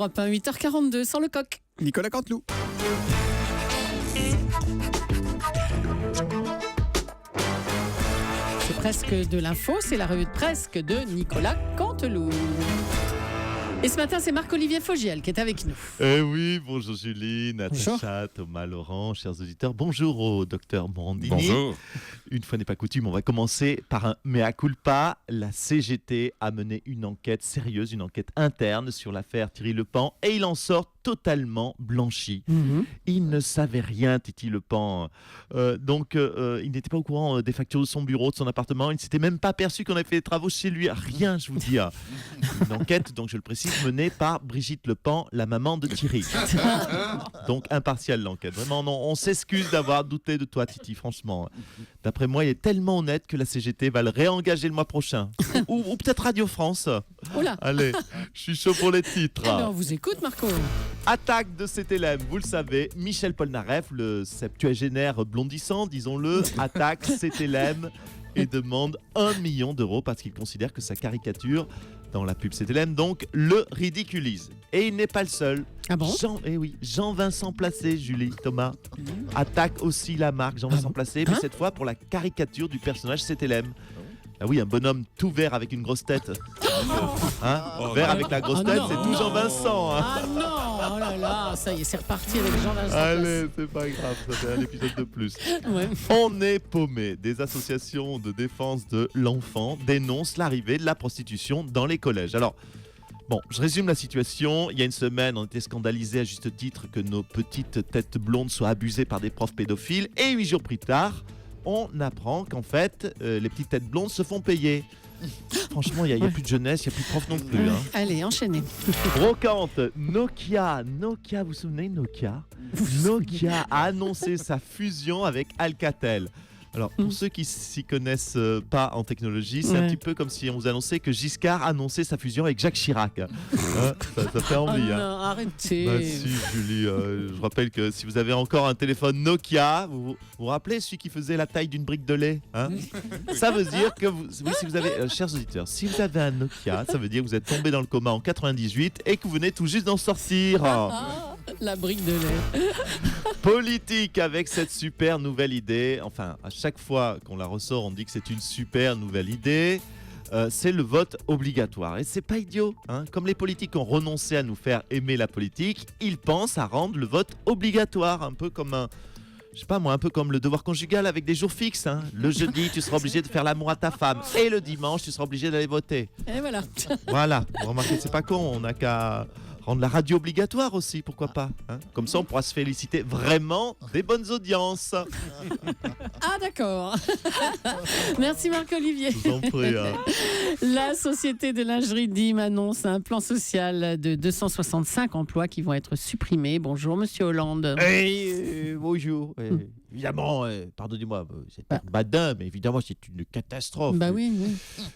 Europe 1, 8h42, sans le coq. Nicolas Canteloup. C'est presque de l'info, c'est la revue de presque de Nicolas Canteloup. Et ce matin, c'est Marc-Olivier Fogiel qui est avec nous. Eh oui, bonjour Julie, Bonjour. Natacha, Thomas, Laurent, chers auditeurs. Bonjour au docteur Morandini. Bonjour. Une fois n'est pas coutume, on va commencer par un mea culpa. La CGT a mené une enquête sérieuse, une enquête interne sur l'affaire Thierry Lepan et il en sort totalement blanchi. Il ne savait rien, Titi Lepan. Il n'était pas au courant des factures de son bureau, de son appartement. Il ne s'était même pas aperçu qu'on avait fait des travaux chez lui. Rien, je vous dis. Une enquête, donc je le précise, menée par Brigitte Lepan, la maman de Thierry. Donc impartiale l'enquête. Vraiment, non, on s'excuse d'avoir douté de toi, Titi, franchement. D'après moi, il est tellement honnête que la CGT va le réengager le mois prochain. ou peut-être Radio France. Oula. Allez, je suis chaud pour les titres. Eh bien, on vous écoute, Marco. Attaque de CTLM, vous le savez, Michel Polnareff, le septuagénaire blondissant, disons-le, attaque CTLM et demande 1 million d'euros parce qu'il considère que sa caricature dans la pub CTLM, donc, le ridiculise. Et il n'est pas le seul. Ah bon ? Jean-Vincent Placé, Julie, Thomas, attaque aussi la marque Jean-Vincent Placé, mais cette fois pour la caricature du personnage CTLM. Ah oui, un bonhomme tout vert avec une grosse tête. Vert avec la grosse tête, non. c'est tout Jean-Vincent. Ah non, oh là là, ça y est, c'est reparti avec Jean-Vincent. Allez, c'est pas grave, ça fait un épisode de plus. Ouais. On est paumé. Des associations de défense de l'enfant dénoncent l'arrivée de la prostitution dans les collèges. Alors, bon, je résume la situation. Il y a une semaine, on était scandalisés à juste titre que nos petites têtes blondes soient abusées par des profs pédophiles. Et 8 jours plus tard, on apprend qu'en fait, les petites têtes blondes se font payer. Franchement, il n'y a plus de jeunesse, il n'y a plus de profs non plus. Allez, enchaînez. Brocante, Nokia, vous vous souvenez Nokia a annoncé sa fusion avec Alcatel. Alors, pour ceux qui s'y connaissent pas en technologie, c'est un petit peu comme si on vous annonçait que Giscard annonçait sa fusion avec Jacques Chirac. Ça fait envie. Oh non, arrêtez. Bah si, Julie, je rappelle que si vous avez encore un téléphone Nokia, vous vous rappelez celui qui faisait la taille d'une brique de lait, ça veut dire que si vous avez, chers auditeurs, si vous avez un Nokia, ça veut dire que vous êtes tombé dans le coma en 98 et que vous venez tout juste d'en sortir. La brique de lait. Politique avec cette super nouvelle idée. Enfin, à chaque fois qu'on la ressort, on dit que c'est une super nouvelle idée. C'est le vote obligatoire. Et c'est pas idiot. Comme les politiques ont renoncé à nous faire aimer la politique, ils pensent à rendre le vote obligatoire. Un peu comme un peu comme le devoir conjugal avec des jours fixes. Le jeudi, tu seras obligé de faire l'amour à ta femme. Et le dimanche, tu seras obligé d'aller voter. Et voilà. Voilà. Vous remarquez, c'est pas con. On n'a qu'à rendre la radio obligatoire aussi, pourquoi pas. Comme ça, on pourra se féliciter vraiment des bonnes audiences. Ah d'accord. Merci Marc-Olivier. Je vous en prie. La société de lingerie DIM annonce un plan social de 265 emplois qui vont être supprimés. Bonjour Monsieur Hollande. Bonjour. Évidemment, pardonnez-moi, c'est un badin, mais évidemment, c'est une catastrophe. Bah oui.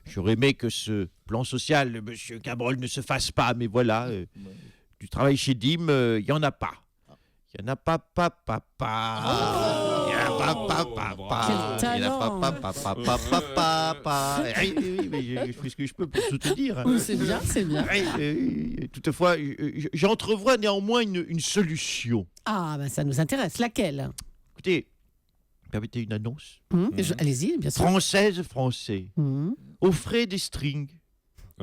J'aurais aimé que ce plan social, Monsieur Cabrol, ne se fasse pas, mais voilà, du travail chez DIM, il n'y en a pas. Il n'y en a pas, Il n'y en a pas, Quel Il n'y en a pas, Je fais ce que je peux pour soutenir. Oui, c'est bien. Toutefois, j'entrevois néanmoins une solution. Ah ben ça nous intéresse. Laquelle ? Écoutez, permettez une annonce. Allez-y, bien sûr. Français. Offrez des strings.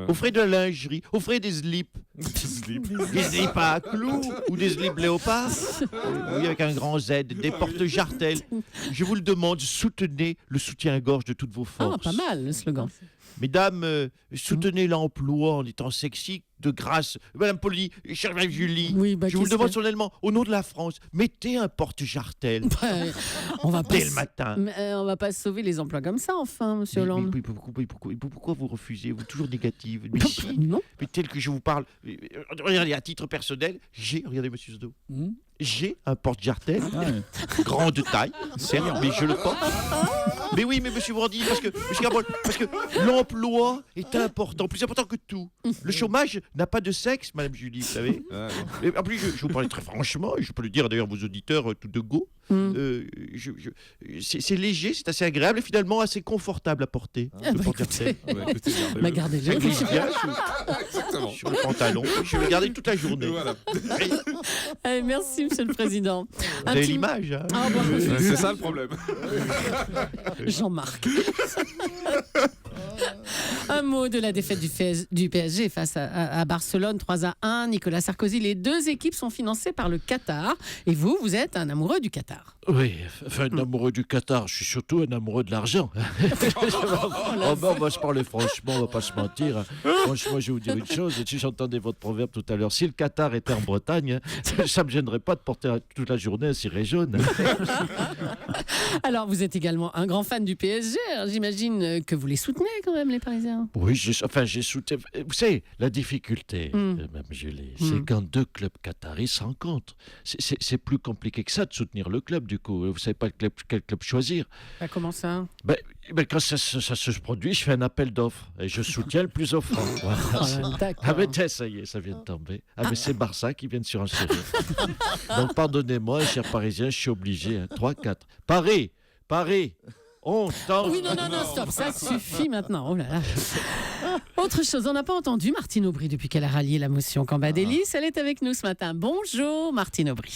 Offrez de la lingerie, offrez des slips. Des slips à clous ou des slips léopard. Oui, avec un grand Z, des porte-jartelles. Je vous le demande, soutenez le soutien-gorge de toutes vos forces. Ah, pas mal le slogan. Mesdames, soutenez l'emploi en étant sexy, de grâce. Madame Poli, chère Madame Julie, Oui, bah, je vous le qu'est-ce demande que- solennellement, au nom de la France, mettez un porte-jartel On va pas dès le matin. Mais, on va pas sauver les emplois comme ça, enfin, Monsieur Hollande. Pourquoi vous refusez? Vous êtes toujours négative. Mais si, Non. mais tel que je vous parle. Regardez, à titre personnel, regardez Monsieur Sdo. j'ai un porte-jartel, grande taille, certes, mais je le porte. Mais oui, mais monsieur Brandy, parce que l'emploi est important, plus important que tout. Le chômage n'a pas de sexe, Madame Julie, vous savez. Et en plus, je vous parle très franchement, et je peux le dire d'ailleurs à vos auditeurs tout de go. C'est léger, c'est assez agréable et finalement assez confortable à porter. Gardez-le. Ça glisse bien sur le pantalon. Je vais le garder toute la journée. Voilà. Merci, Monsieur le Président. Vous avez l'image, hein. C'est ça le problème. Jean-Marc. Un mot de la défaite du PSG face à Barcelone, 3-1. Nicolas Sarkozy, les deux équipes sont financées par le Qatar. Et vous êtes un amoureux du Qatar. Oui, enfin, un amoureux du Qatar, je suis surtout un amoureux de l'argent. On va se parler franchement, on va pas se mentir. Franchement, je vais vous dire une chose, si j'entendais votre proverbe tout à l'heure, si le Qatar était en Bretagne, ça me gênerait pas de porter toute la journée un ciré jaune. Alors, vous êtes également un grand fan du PSG. Alors, j'imagine que vous les soutenez quand même, les Parisiens. Oui, j'ai soutenu. Vous savez, la difficulté, même Julie, c'est quand deux clubs qataris se rencontrent. C'est plus compliqué que ça de soutenir le club, du coup. Vous ne savez pas quel club choisir. Comment ça? Quand ça se produit, je fais un appel d'offres et je soutiens le plus offrant. Voilà. Mais tiens, ça y est, ça vient de tomber. Mais c'est Barça qui vient de surenchérir. Donc pardonnez-moi, chers Parisiens, je suis obligé. 3-4. Paris. On tente. Oui, non, stop, ça suffit maintenant. Oh là là. Autre chose, on n'a pas entendu Martine Aubry depuis qu'elle a rallié la motion Cambadélis. Elle est avec nous ce matin. Bonjour, Martine Aubry.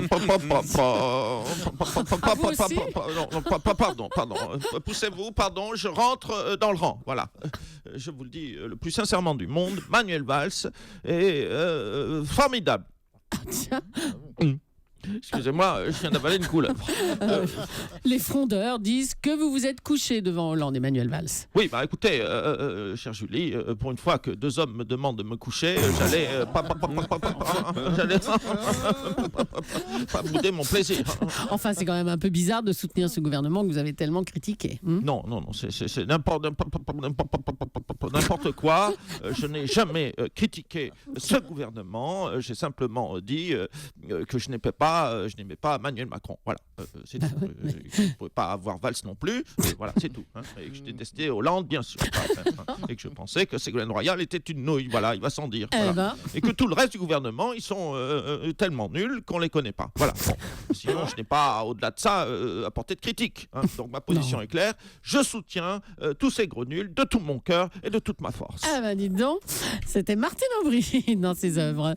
Pardon. Poussez-vous, pardon, je rentre dans le rang. Voilà. Je vous le dis le plus sincèrement du monde, Manuel Valls est formidable. Tiens. Excusez-moi, je viens d'avaler une couleuvre. Les frondeurs disent que vous vous êtes couché devant Hollande, Emmanuel Valls. Oui, écoutez, chère Julie, pour une fois que deux hommes me demandent de me coucher, j'allais pas bouder mon plaisir. Enfin, c'est quand même un peu bizarre de soutenir ce gouvernement que vous avez tellement critiqué. Non, c'est n'importe quoi. Je n'ai jamais critiqué ce gouvernement. J'ai simplement dit que je n'aimais pas Emmanuel Macron. Voilà, c'est tout. Je ne pouvais pas avoir Valls non plus. Voilà, c'est tout. Et que je détestais Hollande, bien sûr. Et que je pensais que Ségolène Royal était une nouille. Voilà, il va sans dire. Voilà. Et que tout le reste du gouvernement, ils sont tellement nuls qu'on ne les connaît pas. Voilà. Bon. Sinon, je n'ai pas, au-delà de ça, à porter de critique. Donc ma position est claire. Je soutiens tous ces gros nuls de tout mon cœur et de toute ma force. Dites donc, c'était Martine Aubry dans ses œuvres.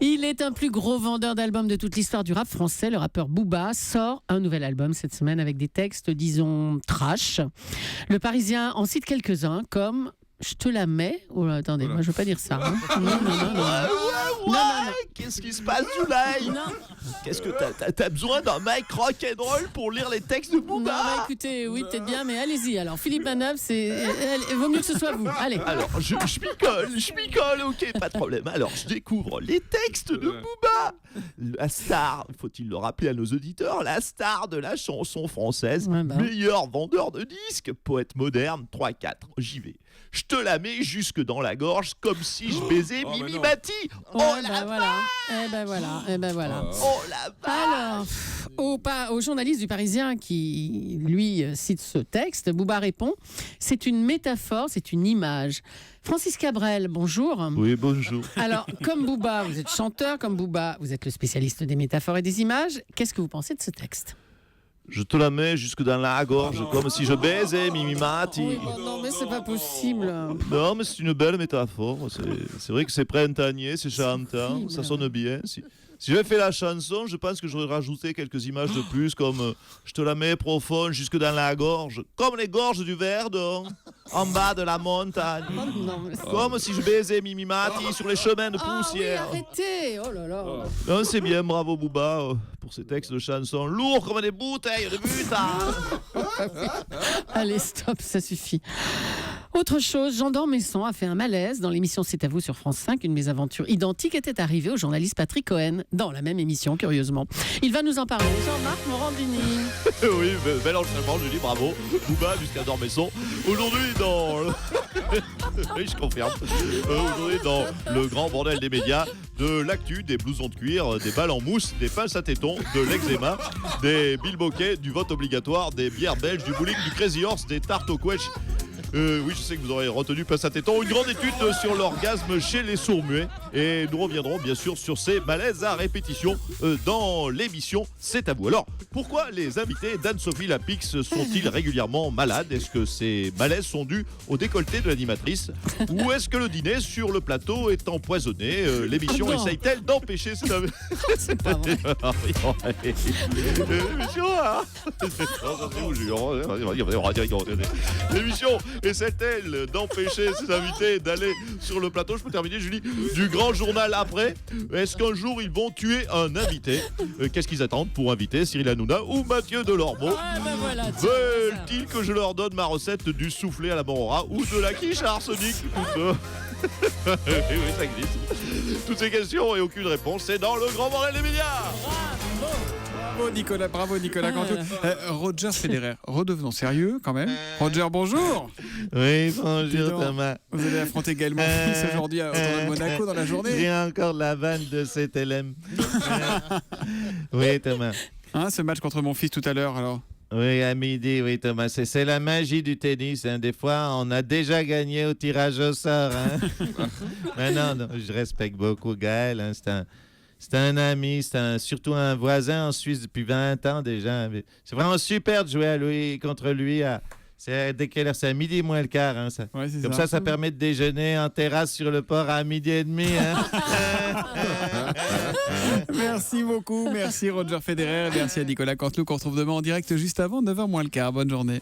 Il est un plus gros vendeur d'albums de toute l'histoire du rap français. Le rappeur Booba sort un nouvel album cette semaine avec des textes, disons, trash. Le Parisien en cite quelques-uns comme « Je te la mets ». Oh, attendez, moi je ne veux pas dire ça. Non. Qu'est-ce qui se passe, Soleil? Non. Qu'est-ce que t'as besoin d'un mec rock'n'roll pour lire les textes de Booba? Écoutez, oui, peut-être bien, mais allez-y. Alors, Philippe Manœuvre, vaut mieux que ce soit vous. Allez. Alors, je picole, ok, pas de problème. Alors, je découvre les textes de Booba. La star, faut-il le rappeler à nos auditeurs, la star de la chanson française, meilleur vendeur de disques, poète moderne, 3-4, j'y vais. Je te la mets jusque dans la gorge comme si je baisais Mimi Mati. Voilà. Eh ben voilà. Oh la vache. Alors, au journaliste du Parisien qui, lui, cite ce texte, Booba répond « C'est une métaphore, c'est une image ». Francis Cabrel, bonjour. Oui, bonjour. Alors, comme Booba, vous êtes chanteur, comme Booba, vous êtes le spécialiste des métaphores et des images. Qu'est-ce que vous pensez de ce texte ? Je te la mets jusque dans la gorge, comme si je baisais Mimi Mati. Oui, non, mais c'est pas possible. Non, mais c'est une belle métaphore. C'est vrai que c'est printanier, c'est chantant, ça sonne bien. Si j'avais fait la chanson, je pense que j'aurais rajouté quelques images de plus, comme je te la mets profonde jusque dans la gorge, comme les gorges du Verdon, en bas de la montagne. Comme si je baisais Mimi Mati sur les chemins de poussière. Oui, arrêtez. Oh là là. Non, c'est bien, bravo Booba, pour ces textes de chansons lourds comme des bouteilles de butin. Allez, stop, ça suffit. Autre chose, Jean d'Ormesson a fait un malaise dans l'émission C'est à vous sur France 5. Une mésaventure identique était arrivée au journaliste Patrick Cohen, dans la même émission, curieusement. Il va nous en parler. Jean-Marc Morandini. Oui, bel enchaînement, Julie, bravo. Booba jusqu'à d'Ormesson. Aujourd'hui, dans Oui, je confirme. Aujourd'hui, dans le grand bordel des médias, de l'actu, des blousons de cuir, des balles en mousse, des pinces à tétons, de l'eczéma, des bilboquets, du vote obligatoire, des bières belges, du bowling, du Crazy Horse, des tartes au quetch. Oui, je sais que vous aurez retenu pince à tétons. Une grande étude sur l'orgasme chez les sourds-muets. Et nous reviendrons bien sûr sur ces malaises à répétition dans l'émission C'est à vous. Alors, pourquoi les invités d'Anne-Sophie Lapix sont-ils régulièrement malades? Est-ce que ces malaises sont dus au décolleté de l'animatrice? Ou est-ce que le dîner sur le plateau est empoisonné? L'émission essaye-t-elle d'empêcher ces... C'est pas vrai. L'émission, hein. L'émission essaie-t-elle d'empêcher ses invités d'aller sur le plateau? Je peux terminer, Julie, du grand journal après. Est-ce qu'un jour ils vont tuer un invité? Qu'est-ce qu'ils attendent pour inviter Cyril Hanouna ou Mathieu Delormeau? Voilà, Veulent-ils que je leur donne ma recette du soufflé à la morora ou de la quiche à arsenic? Oui, ça existe. Toutes ces questions et aucune réponse, c'est dans le grand bordel des médias. Bravo Nicolas Cantu. Roger Federer, redevenons sérieux quand même. Roger, bonjour. Oui, bonjour Thomas. Vous allez affronter Gaël Monfils aujourd'hui au tournoi de Monaco dans la journée. J'ai encore la vanne de cet LM. Oui, Thomas. Hein, ce match contre mon fils tout à l'heure alors. Oui, à midi, oui, Thomas. C'est la magie du tennis. Hein. Des fois, on a déjà gagné au tirage au sort. Hein. Mais non, je respecte beaucoup Gaël. Hein. C'est un ami, surtout un voisin en Suisse depuis 20 ans déjà. C'est vraiment super de jouer contre lui. C'est dès quelle heure? C'est à midi moins le quart. Hein, ça. Ouais, Comme ça permet de déjeuner en terrasse sur le port à midi et demi. Hein. Merci beaucoup. Merci Roger Federer. Merci à Nicolas Canteloup qu'on retrouve demain en direct juste avant 9h moins le quart. Bonne journée.